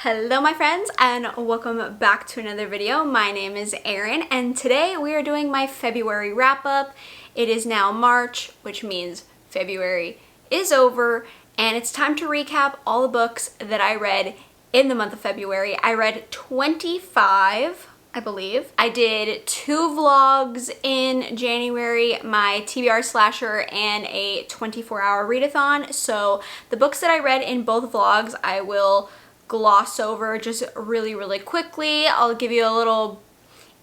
Hello my friends and welcome back to another video. My name is Erin and today we are doing my February wrap up. It is now March, which means February is over and it's time to recap all the books that I read in the month of February. I read 25, I believe. I did 2 vlogs in January, my TBR slasher and a 24-hour readathon. So the books that I read in both vlogs I will gloss over just really quickly. I'll give you a little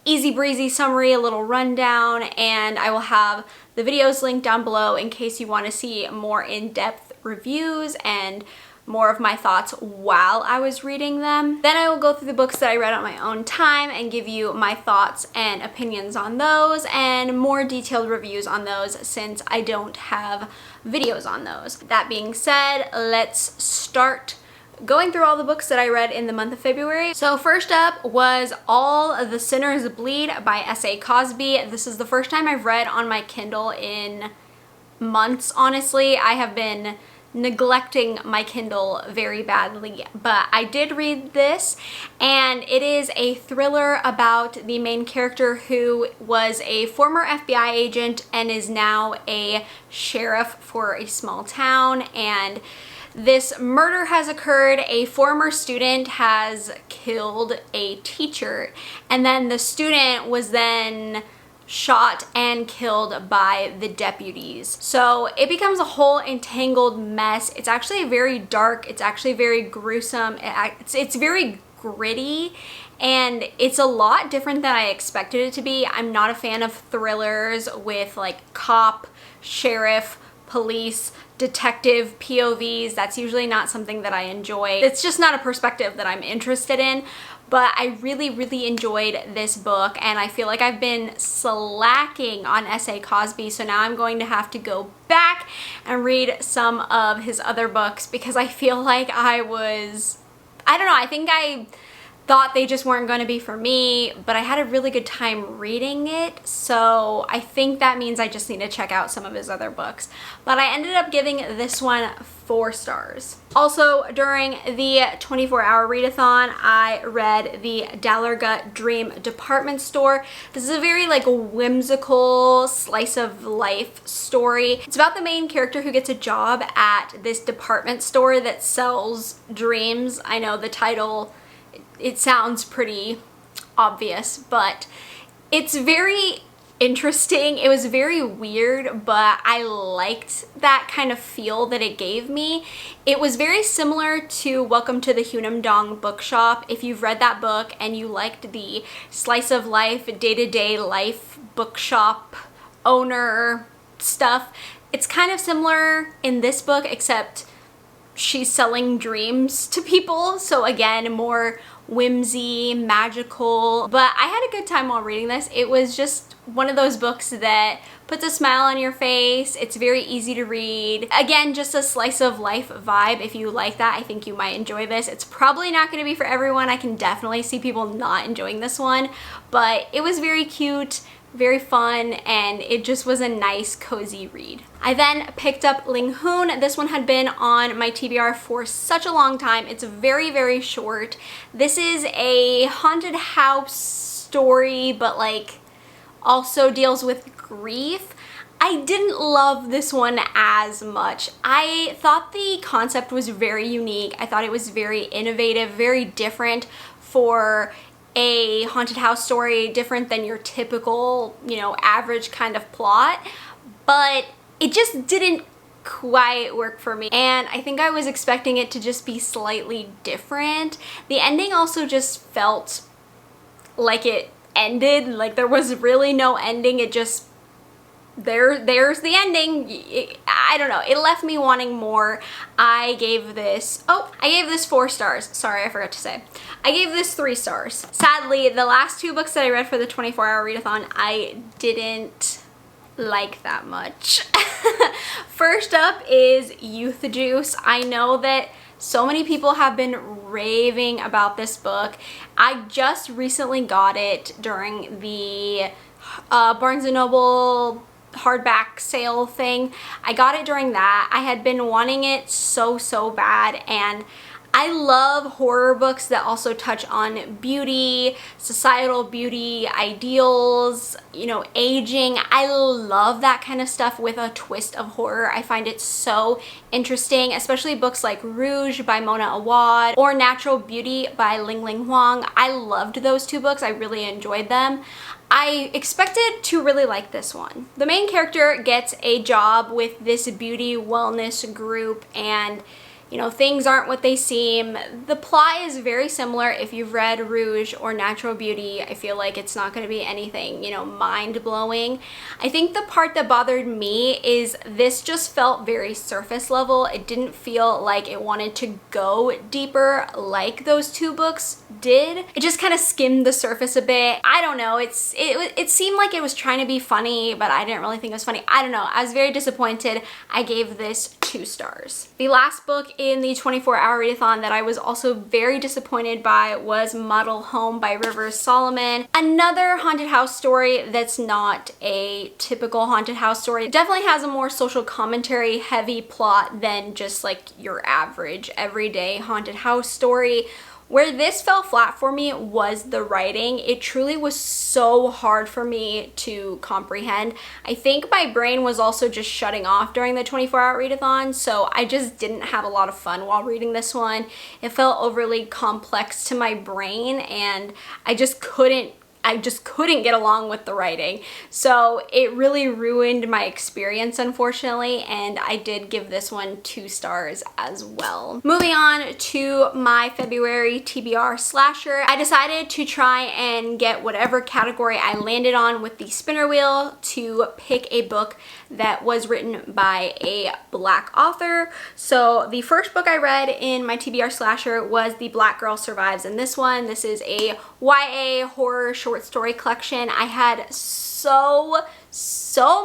easy breezy summary, a little rundown, and I will have the videos linked down below in case you want to see more in-depth reviews and more of my thoughts while I was reading them. Then I will go through the books that I read on my own time and give you my thoughts and opinions on those and more detailed reviews on those since I don't have videos on those. That being said, let's start going through all the books that I read in the month of February. So first up was All the Sinners Bleed by S.A. Cosby. This is the first time I've read on my Kindle in months, honestly. I have been neglecting my Kindle very badly, but I did read this and it is a thriller about the main character who was a former FBI agent and is now a sheriff for a small town, and this murder has occurred. A former student has killed a teacher, and then the student was then shot and killed by the deputies. So it becomes a whole entangled mess. It's actually very dark. It's actually very gruesome. It's very gritty, and it's a lot different than I expected it to be. I'm not a fan of thrillers with like cop, sheriff, police, detective POVs. That's usually not something that I enjoy. It's just not a perspective that I'm interested in, but I really enjoyed this book and I feel like I've been slacking on S.A. Cosby, so now I'm going to have to go back and read some of his other books because I feel like I don't know, I think I thought they just weren't going to be for me, but I had a really good time reading it, so I think that means I just need to check out some of his other books. But I ended up giving this one 4 stars. Also, during the 24-hour readathon, I read the Dallargut Dream Department Store. This is a very like whimsical slice of life story. It's about the main character who gets a job at this department store that sells dreams. I know the title, it sounds pretty obvious, but it's very interesting. It was very weird, but I liked that kind of feel that it gave me. It was very similar to Welcome to the Hunam Dong Bookshop. If you've read that book and you liked the slice of life, day-to-day life bookshop owner stuff, it's kind of similar in this book, except she's selling dreams to people. So again, more whimsy, magical, but I had a good time while reading this. It was just one of those books that puts a smile on your face. It's very easy to read. Again, just a slice of life vibe. If you like that, I think you might enjoy this. It's probably not going to be for everyone. I can definitely see people not enjoying this one, but it was very cute, very fun, and it just was a nice cozy read. I then picked up Ling Hoon. This one had been on my TBR for such a long time. It's very short. This is a haunted house story, but like also deals with grief. I didn't love this one as much. I thought the concept was very unique. I thought it was very innovative, very different for a haunted house story, different than your typical, you know, average kind of plot, but it just didn't quite work for me, and I think I was expecting it to just be slightly different. The ending also just felt like it ended, like there was really no ending. It just, there's the ending. I don't know, it left me wanting more. I gave this 4 stars. Sorry, I forgot to say. I gave this 3 stars. Sadly, the last 2 books that I read for the 24-hour readathon, I didn't like that much. First up is Youth Juice. I know that so many people have been raving about this book. I just recently got it during the Barnes & Noble hardback sale thing. I got it during that. I had been wanting it so bad, and I love horror books that also touch on beauty, societal beauty, ideals, you know, aging. I love that kind of stuff with a twist of horror. I find it so interesting, especially books like Rouge by Mona Awad or Natural Beauty by Ling Ling Huang. I loved those two books. I really enjoyed them. I expected to really like this one. The main character gets a job with this beauty wellness group, and you know, things aren't what they seem. The plot is very similar if you've read Rouge or Natural Beauty. I feel like it's not going to be anything, you know, mind-blowing. I think the part that bothered me is this just felt very surface level. It didn't feel like it wanted to go deeper like those two books did. It just kind of skimmed the surface a bit. I don't know. It seemed like it was trying to be funny, but I didn't really think it was funny. I don't know. I was very disappointed. I gave this 2 stars. The last book in the 24-hour readathon that I was also very disappointed by was Model Home by Rivers Solomon. Another haunted house story that's not a typical haunted house story. It definitely has a more social commentary heavy plot than just like your average everyday haunted house story. Where this fell flat for me was the writing. It truly was so hard for me to comprehend. I think my brain was also just shutting off during the 24-hour readathon, so I just didn't have a lot of fun while reading this one. It felt overly complex to my brain, and I just couldn't get along with the writing. So it really ruined my experience, unfortunately, and I did give this one 2 stars as well. Moving on to my February TBR slasher, I decided to try and get whatever category I landed on with the spinner wheel to pick a book that was written by a Black author. So the first book I read in my TBR slasher was The Black Girl Survives, and this is a YA horror short story collection. I had so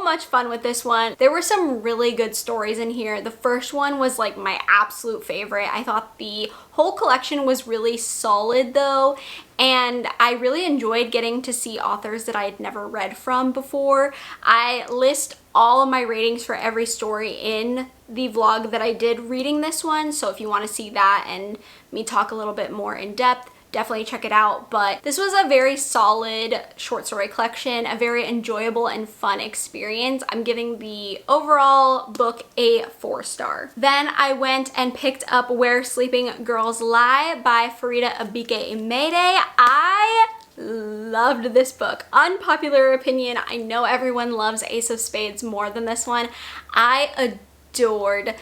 much fun with this one. There were some really good stories in here. The first one was like my absolute favorite. I thought the whole collection was really solid though, and I really enjoyed getting to see authors that I had never read from before. I list all of my ratings for every story in the vlog that I did reading this one, so if you want to see that and me talk a little bit more in depth, definitely check it out. But this was a very solid short story collection, a very enjoyable and fun experience. I'm giving the overall book a 4-star. Then I went and picked up Where Sleeping Girls Lie by Farida Abike Imede. I loved this book. Unpopular opinion, I know everyone loves Ace of Spades more than this one. I adored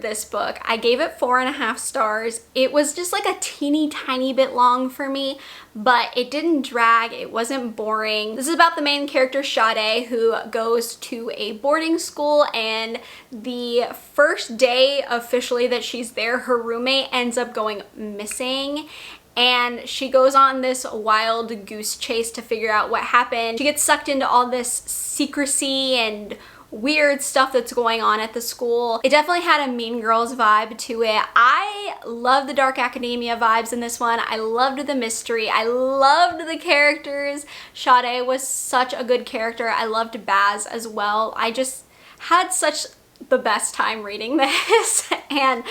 this book. I gave it 4.5 stars. It was just like a teeny tiny bit long for me, but it didn't drag. It wasn't boring. This is about the main character Sade, who goes to a boarding school, and the first day officially that she's there, her roommate ends up going missing, and she goes on this wild goose chase to figure out what happened. She gets sucked into all this secrecy and weird stuff that's going on at the school. It definitely had a Mean Girls vibe to it. I love the dark academia vibes in this one. I loved the mystery. I loved the characters. Sade was such a good character. I loved Baz as well. I just had such the best time reading this. And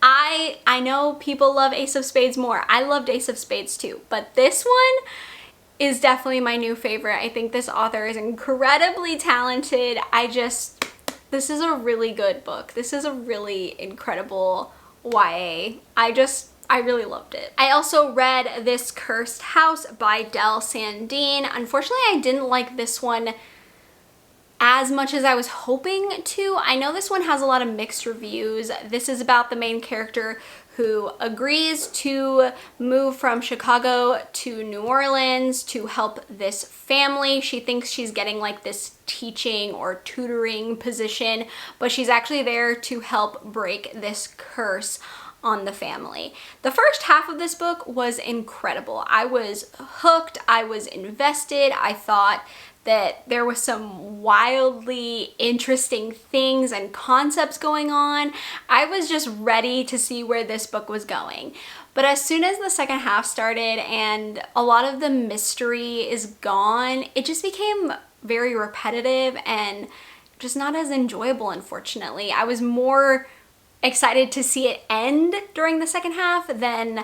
I know people love Ace of Spades more. I loved Ace of Spades too, but this one is definitely my new favorite. I think this author is incredibly talented. This is a really good book. This is a really incredible YA. I really loved it. I also read This Cursed House by Del Sandine. Unfortunately, I didn't like this one as much as I was hoping to. I know this one has a lot of mixed reviews. This is about the main character who agrees to move from Chicago to New Orleans to help this family. She thinks she's getting like this teaching or tutoring position, but she's actually there to help break this curse on the family. The first half of this book was incredible. I was hooked. I was invested. I thought that there was some wildly interesting things and concepts going on. I was just ready to see where this book was going. But as soon as the second half started and a lot of the mystery is gone, it just became very repetitive and just not as enjoyable, unfortunately. I was more excited to see it end during the second half than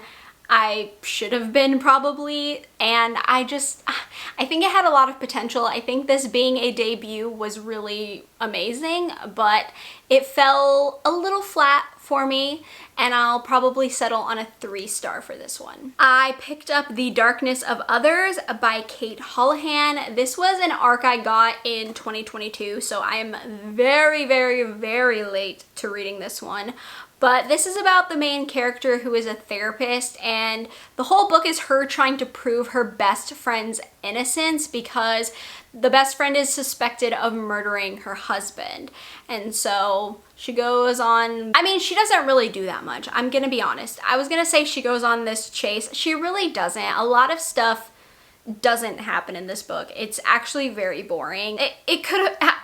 I should have been probably, and I think it had a lot of potential. I think this being a debut was really amazing, but it fell a little flat for me, and I'll probably settle on a 3-star for this one. I picked up The Darkness of Others by Kate Houlihan. This was an arc I got in 2022, so I am very, very, very late to reading this one. But this is about the main character who is a therapist, and the whole book is her trying to prove her best friend's innocence because the best friend is suspected of murdering her husband. And so she goes on, I mean, she doesn't really do that much. I'm gonna be honest. I was gonna say she goes on this chase. She really doesn't. A lot of stuff doesn't happen in this book. It's actually very boring. It could have,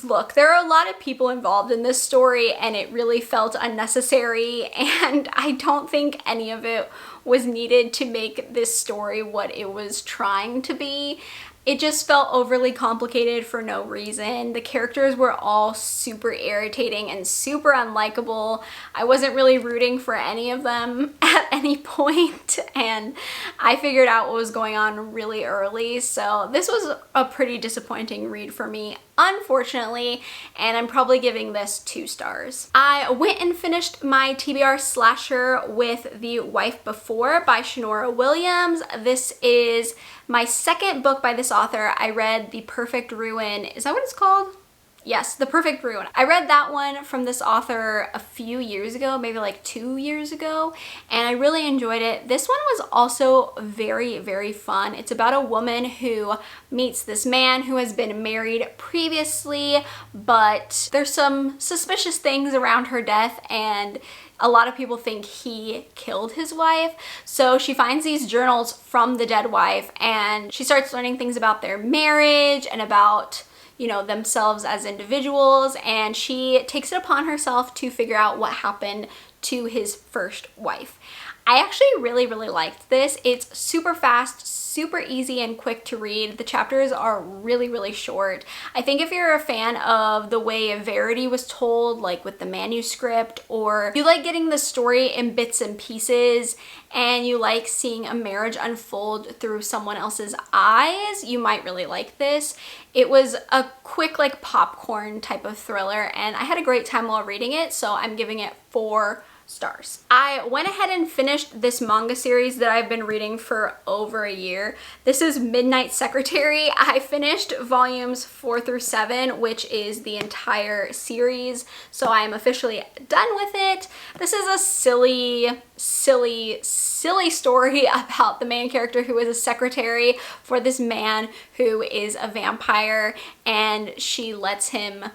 look, there are a lot of people involved in this story and it really felt unnecessary, and I don't think any of it was needed to make this story what it was trying to be. It just felt overly complicated for no reason. The characters were all super irritating and super unlikable. I wasn't really rooting for any of them at any point, and I figured out what was going on really early. So this was a pretty disappointing read for me, unfortunately, and I'm probably giving this 2 stars. I went and finished my TBR slasher with The Wife Before by Shanora Williams. This is my second book by this author. I read The Perfect Ruin. Is that what it's called? Yes, The Perfect Ruin. I read that one from this author a few years ago, maybe like 2 years ago, and I really enjoyed it. This one was also very, very fun. It's about a woman who meets this man who has been married previously, but there's some suspicious things around her death, and a lot of people think he killed his wife. So she finds these journals from the dead wife, and she starts learning things about their marriage and about, you know, themselves as individuals, and she takes it upon herself to figure out what happened to his first wife. I actually really, really liked this. It's super fast, super easy and quick to read. The chapters are really, really short. I think if you're a fan of the way Verity was told, like with the manuscript, or you like getting the story in bits and pieces, and you like seeing a marriage unfold through someone else's eyes, you might really like this. It was a quick, like, popcorn type of thriller, and I had a great time while reading it, so I'm giving it 4 stars. I went ahead and finished this manga series that I've been reading for over a year. This is Midnight Secretary. I finished volumes 4 through 7, which is the entire series, so I am officially done with it. This is a silly story about the main character who is a secretary for this man who is a vampire, and she lets him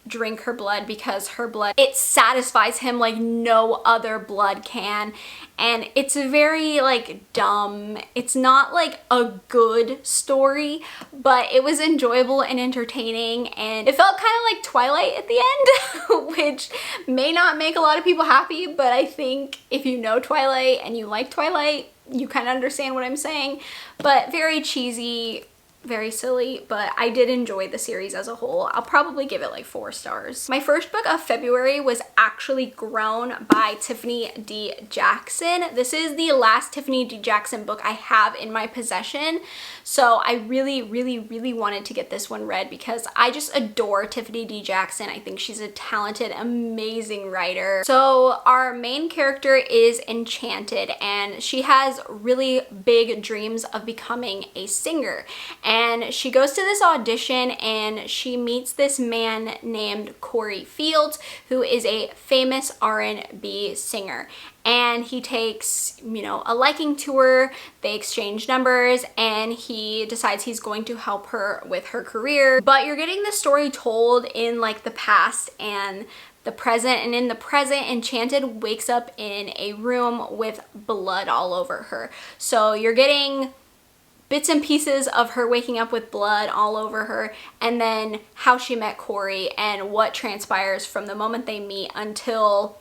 drink her blood because her blood, it satisfies him like no other blood can, and it's very like dumb. It's not like a good story, but it was enjoyable and entertaining, and it felt kind of like Twilight at the end which may not make a lot of people happy, but I think if you know Twilight and you like Twilight, you kind of understand what I'm saying. But very cheesy, very silly, but I did enjoy the series as a whole. I'll probably give it like 4 stars. My first book of February was actually Grown by Tiffany D. Jackson. This is the last Tiffany D. Jackson book I have in my possession, so I really, really, really wanted to get this one read because I just adore Tiffany D. Jackson. I think she's a talented, amazing writer. So our main character is enchanted, and she has really big dreams of becoming a singer. And she goes to this audition and she meets this man named Corey Fields, who is a famous R&B singer. And he takes, you know, a liking to her, they exchange numbers, and he decides he's going to help her with her career. But you're getting the story told in like the past and the present, and in the present, Enchanted wakes up in a room with blood all over her. So you're getting bits and pieces of her waking up with blood all over her, and then how she met Corey and what transpires from the moment they meet until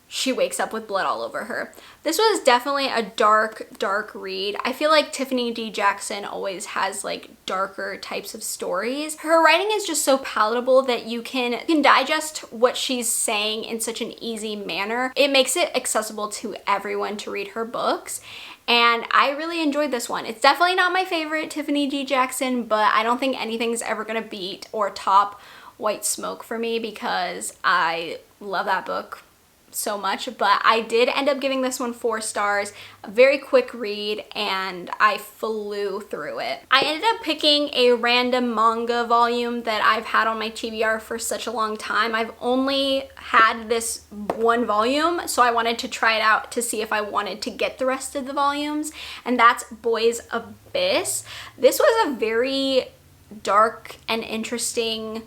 she wakes up with blood all over her. This was definitely a dark read. I feel like Tiffany D. Jackson always has like darker types of stories. Her writing is just so palatable that you can digest what she's saying in such an easy manner. It makes it accessible to everyone to read her books. And I really enjoyed this one. It's definitely not my favorite Tiffany D. Jackson, but I don't think anything's ever gonna beat or top White Smoke for me because I love that book so much. But I did end up giving this one 4 stars, a very quick read, and I flew through it. I ended up picking a random manga volume that I've had on my TBR for such a long time. I've only had this one volume, so I wanted to try it out to see if I wanted to get the rest of the volumes, and that's Boys Abyss. This was a very dark and interesting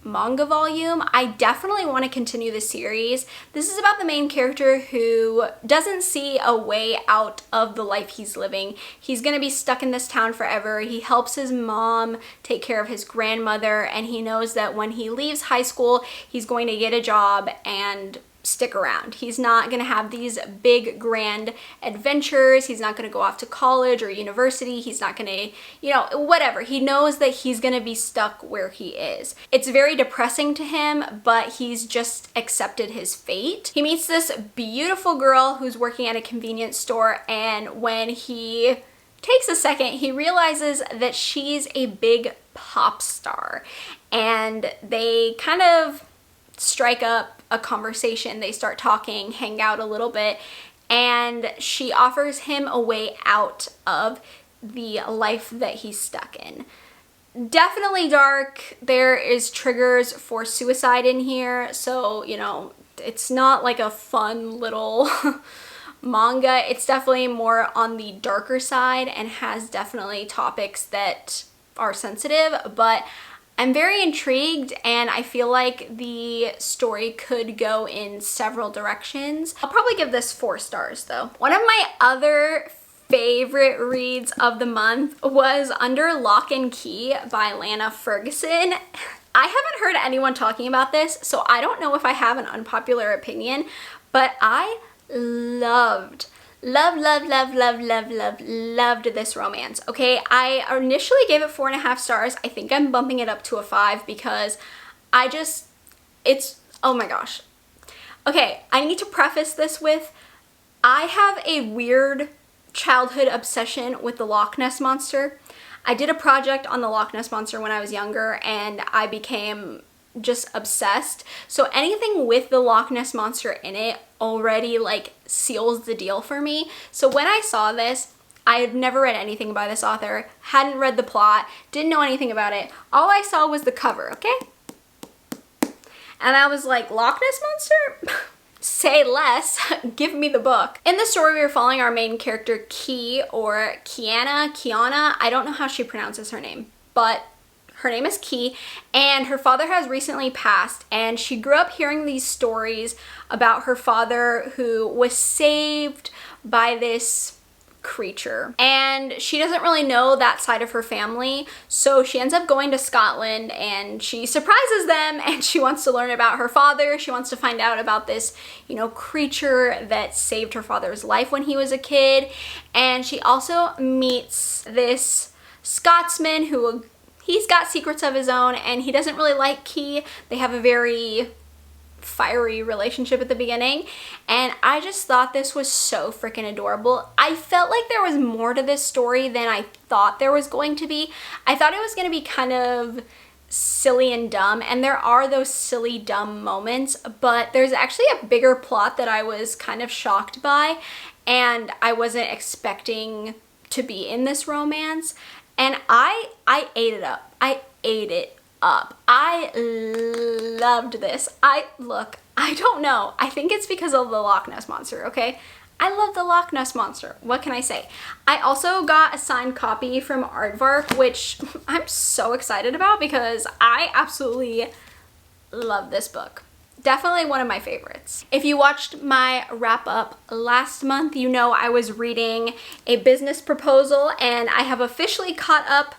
manga volume. I definitely want to continue the series. This is about the main character who doesn't see a way out of the life he's living. He's gonna be stuck in this town forever. He helps his mom take care of his grandmother, and he knows that when he leaves high school, he's going to get a job and stick around. He's not gonna have these big grand adventures. He's not gonna go off to college or university. He's not gonna, you know, whatever. He knows that he's gonna be stuck where he is. It's very depressing to him, but he's just accepted his fate. He meets this beautiful girl who's working at a convenience store, and when he takes a second, he realizes that she's a big pop star, and they kind of strike up a conversation. They start talking, hang out a little bit, and she offers him a way out of the life that he's stuck in. Definitely dark. There is triggers for suicide in here, so, you know, it's not like a fun little manga. It's definitely more on the darker side and has definitely topics that are sensitive, but I'm very intrigued, and I feel like the story could go in several directions. I'll probably give this 4 stars though. One of my other favorite reads of the month was Under Lock and Key by Lana Ferguson. I haven't heard anyone talking about this, so I don't know if I have an unpopular opinion, but I loved this romance. Okay, I initially gave it 4.5 stars. I think I'm bumping it up to a 5 because it's, oh my gosh. Okay, I need to preface this with, I have a weird childhood obsession with the Loch Ness Monster. I did a project on the Loch Ness Monster when I was younger, and I became just obsessed. So anything with the Loch Ness Monster in it already like seals the deal for me. So when I saw this, I had never read anything by this author, hadn't read the plot, didn't know anything about it. All I saw was the cover, okay? And I was like, Loch Ness Monster? Say less, give me the book. In the story, we are following our main character, Key, or Kiana. I don't know how she pronounces her name, but her name is Key, and her father has recently passed, and she grew up hearing these stories about her father who was saved by this creature, and she doesn't really know that side of her family, so she ends up going to Scotland, and she surprises them, and she wants to learn about her father. She wants to find out about this, you know, creature that saved her father's life when he was a kid, and she also meets this Scotsman who, he's got secrets of his own, and he doesn't really like Key. They have a very fiery relationship at the beginning, and I just thought this was so freaking adorable. I felt like there was more to this story than I thought there was going to be. I thought it was going to be kind of silly and dumb, and there are those silly dumb moments, but there's actually a bigger plot that I was kind of shocked by, and I wasn't expecting to be in this romance. And I ate it up. I ate it up. I loved this. I don't know. I think it's because of the Loch Ness Monster, okay? I love the Loch Ness Monster. What can I say? I also got a signed copy from Aardvark, which I'm so excited about because I absolutely love this book. Definitely one of my favorites. If you watched my wrap up last month, you know I was reading A Business Proposal, and I have officially caught up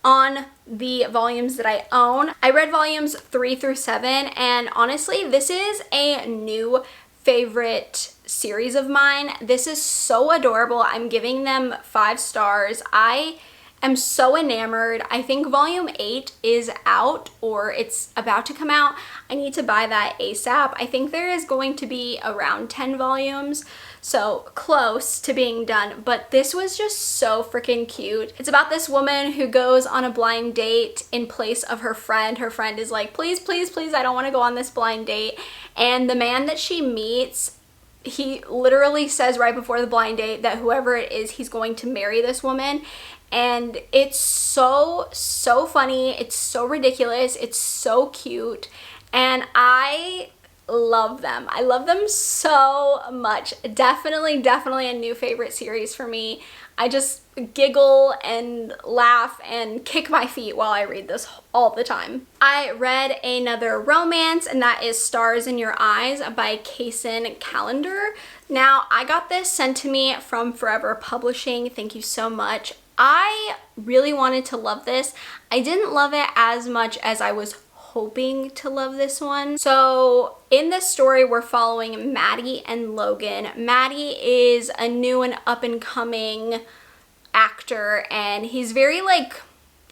on the volumes that I own. I read volumes 3 through 7, and honestly, this is a new favorite series of mine. This is so adorable. I'm giving them 5 stars. I am so enamored. I think volume 8 is out, or it's about to come out. I need to buy that ASAP. I think there is going to be around 10 volumes, so close to being done, but this was just so freaking cute. It's about this woman who goes on a blind date in place of her friend. Her friend is like, please, please, please, I don't want to go on this blind date. And the man that she meets, he literally says right before the blind date that whoever it is, he's going to marry this woman. And it's so funny. It's so ridiculous. It's so cute. And I love them. I love them so much. Definitely a new favorite series for me. I just giggle and laugh and kick my feet while I read this all the time. I read another romance, and that is Stars in Your Eyes by Kaysen Callender. Now, I got this sent to me from Forever Publishing. Thank you so much. I really wanted to love this. I didn't love it as much as I was hoping to love this one. So in this story, we're following Maddie and Logan. Maddie is a new and up and coming actor, and he's very like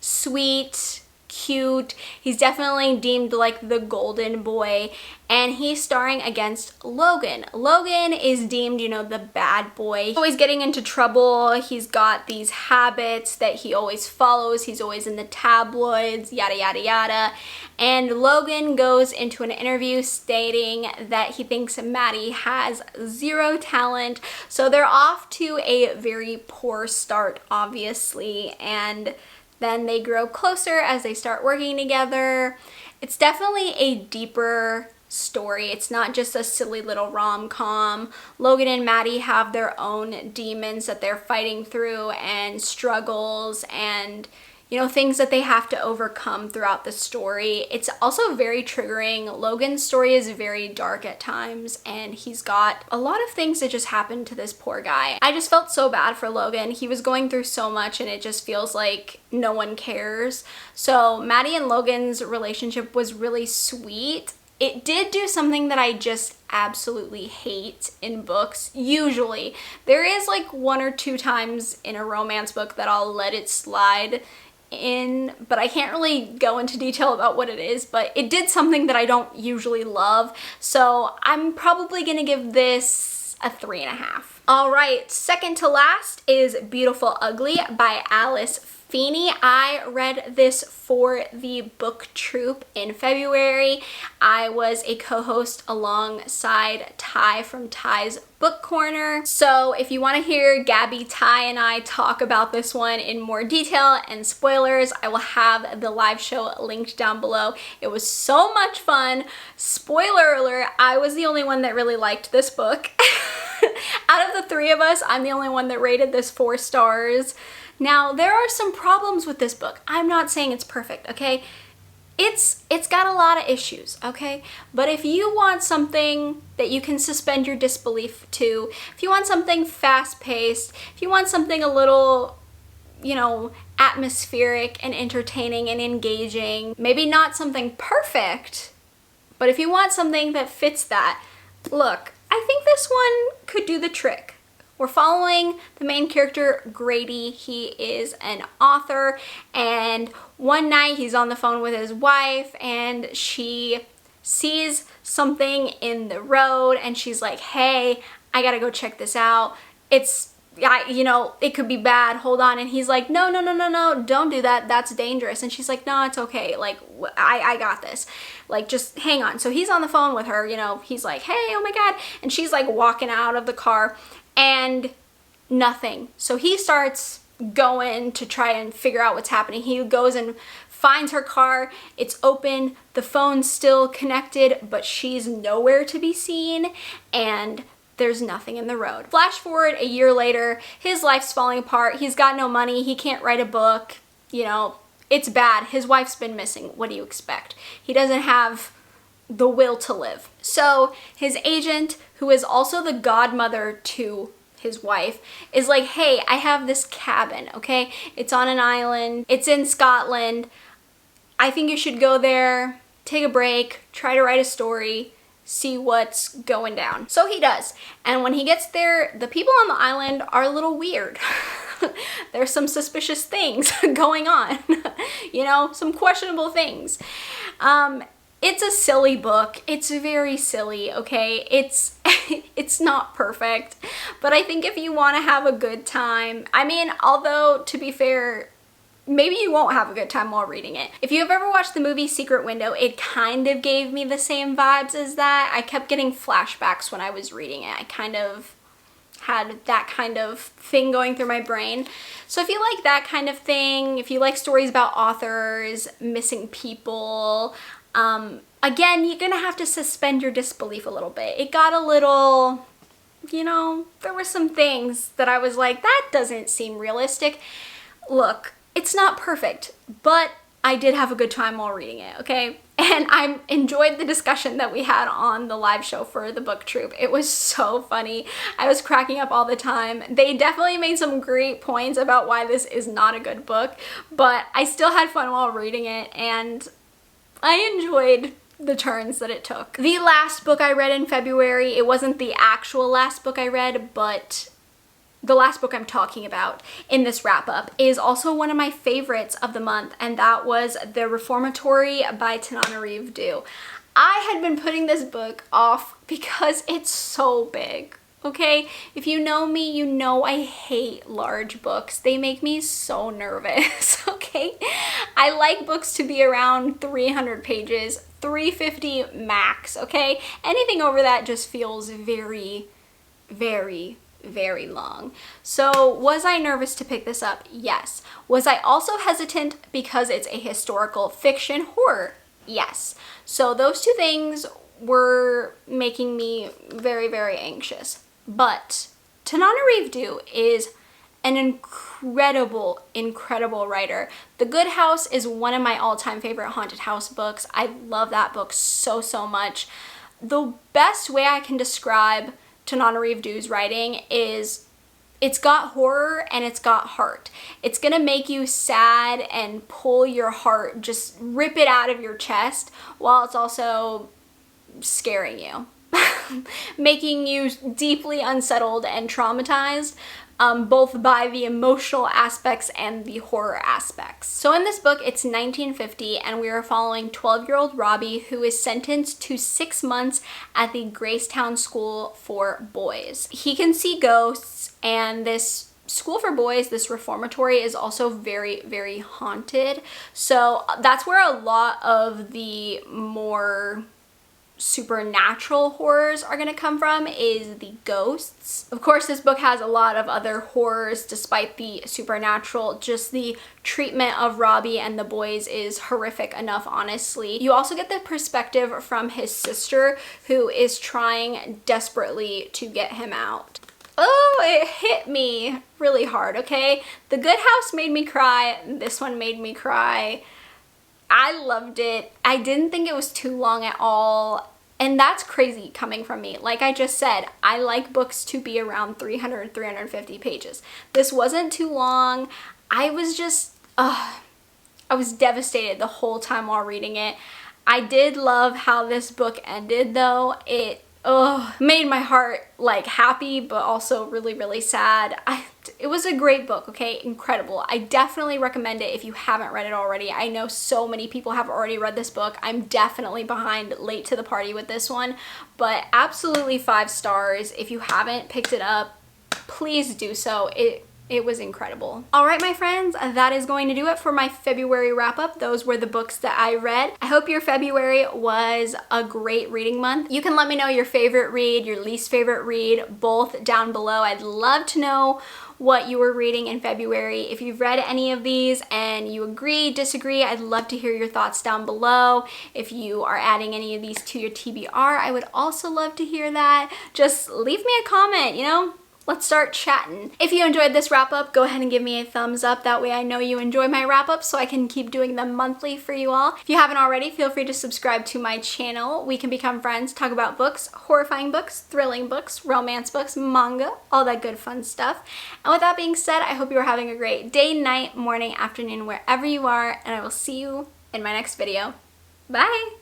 sweet, cute. He's definitely deemed like the golden boy, and he's starring against Logan. Logan is deemed, you know, the bad boy. He's always getting into trouble. He's got these habits that he always follows. He's always in the tabloids, yada, yada, yada. And Logan goes into an interview stating that he thinks Maddie has 0 talent. So they're off to a very poor start, obviously, and then they grow closer as they start working together. It's definitely a deeper story. It's not just a silly little rom-com. Logan and Maddie have their own demons that they're fighting through, and struggles, and you know, things that they have to overcome throughout the story. It's also very triggering. Logan's story is very dark at times, and he's got a lot of things that just happened to this poor guy. I just felt so bad for Logan. He was going through so much, and it just feels like no one cares. So Maddie and Logan's relationship was really sweet. It did do something that I just absolutely hate in books. Usually there is like 1 or 2 times in a romance book that I'll let it slide in, but I can't really go into detail about what it is, but it did something that I don't usually love. So I'm probably gonna give this a 3.5. All right, second to last is Beautiful Ugly by Alice Feeney. I read this for the book troupe in February. I was a co-host alongside Ty from Ty's Book Corner. So if you want to hear Gabby, Ty, and I talk about this one in more detail and spoilers, I will have the live show linked down below. It was so much fun. Spoiler alert, I was the only one that really liked this book. Out of the 3 of us, I'm the only one that rated this 4 stars. Now, there are some problems with this book. I'm not saying it's perfect, okay? It's got a lot of issues, okay? But if you want something that you can suspend your disbelief to, if you want something fast-paced, if you want something a little, you know, atmospheric and entertaining and engaging, maybe not something perfect, but if you want something that fits that, look, I think this one could do the trick. We're following the main character, Grady. He is an author, and one night he's on the phone with his wife, and she sees something in the road, and she's like, hey, I gotta go check this out. You know, it could be bad, hold on. And he's like, no, don't do that, that's dangerous. And she's like, no, it's okay, like, I got this, like, just hang on. So he's on the phone with her, you know, he's like, hey, oh my God. And she's like walking out of the car, and nothing. So he starts going to try and figure out what's happening. He goes and finds her car. It's open. The phone's still connected, but she's nowhere to be seen, and there's nothing in the road. Flash forward a year later, his life's falling apart. He's got no money. He can't write a book. You know, it's bad. His wife's been missing. What do you expect? He doesn't have the will to live. So his agent, who is also the godmother to his wife, is like, hey, I have this cabin, okay? It's on an island. It's in Scotland. I think you should go there, take a break, try to write a story, see what's going down. So he does. And when he gets there, the people on the island are a little weird. There's some suspicious things going on, you know, some questionable things. It's a silly book. It's very silly, okay? It's not perfect, but I think if you want to have a good time, I mean, although to be fair, maybe you won't have a good time while reading it. If you've ever watched the movie Secret Window, it kind of gave me the same vibes as that. I kept getting flashbacks when I was reading it. I kind of had that kind of thing going through my brain. So if you like that kind of thing, if you like stories about authors, missing people, again, you're gonna have to suspend your disbelief a little bit. It got a little, you know, there were some things that I was like, that doesn't seem realistic. Look, it's not perfect, but I did have a good time while reading it, okay? And I enjoyed the discussion that we had on the live show for the book troop. It was so funny. I was cracking up all the time. They definitely made some great points about why this is not a good book, but I still had fun while reading it, and I enjoyed the turns that it took. The last book I read in February, it wasn't the actual last book I read, but the last book I'm talking about in this wrap up is also one of my favorites of the month, and that was The Reformatory by Tananarive Due. I had been putting this book off because it's so big, okay? If you know me, you know I hate large books. They make me so nervous, okay? I like books to be around 300 pages, 350 max, okay? Anything over that just feels very, very long. So was I nervous to pick this up? Yes. Was I also hesitant because it's a historical fiction horror? Yes. So those two things were making me very, very anxious. But Tananarive Due is an incredible writer. The Good House is one of my all-time favorite haunted house books. I love that book so much. The best way I can describe Tananarive Due's writing is it's got horror and it's got heart. It's gonna make you sad and pull your heart, just rip it out of your chest, while it's also scaring you. Making you deeply unsettled and traumatized, both by the emotional aspects and the horror aspects. So in this book, it's 1950, and we are following 12-year-old Robbie, who is sentenced to 6 months at the Gracetown School for Boys. He can see ghosts, and this school for boys, this reformatory, is also very haunted. So that's where a lot of the more supernatural horrors are going to come from, is the ghosts. Of course, this book has a lot of other horrors despite the supernatural. Just the treatment of Robbie and the boys is horrific enough, honestly. You also get the perspective from his sister, who is trying desperately to get him out. Oh, it hit me really hard, okay? The Good House made me cry. This one made me cry. I loved it. I didn't think it was too long at all. And that's crazy coming from me. Like I just said, I like books to be around 300, 350 pages. This wasn't too long. I was just, I was devastated the whole time while reading it. I did love how this book ended though. It made my heart like happy, but also really sad. It was a great book, okay? Incredible. I definitely recommend it if you haven't read it already. I know so many people have already read this book. I'm definitely behind, late to the party with this one, but absolutely 5 stars. If you haven't picked it up, please do so. It was incredible. All right, my friends, that is going to do it for my February wrap up. Those were the books that I read. I hope your February was a great reading month. You can let me know your favorite read, your least favorite read, both down below. I'd love to know what you were reading in February. If you've read any of these and you agree, disagree, I'd love to hear your thoughts down below. If you are adding any of these to your TBR, I would also love to hear that. Just leave me a comment, you know? Let's start chatting. If you enjoyed this wrap up, go ahead and give me a thumbs up. That way I know you enjoy my wrap up so I can keep doing them monthly for you all. If you haven't already, feel free to subscribe to my channel. We can become friends, talk about books, horrifying books, thrilling books, romance books, manga, all that good fun stuff. And with that being said, I hope you are having a great day, night, morning, afternoon, wherever you are, and I will see you in my next video. Bye!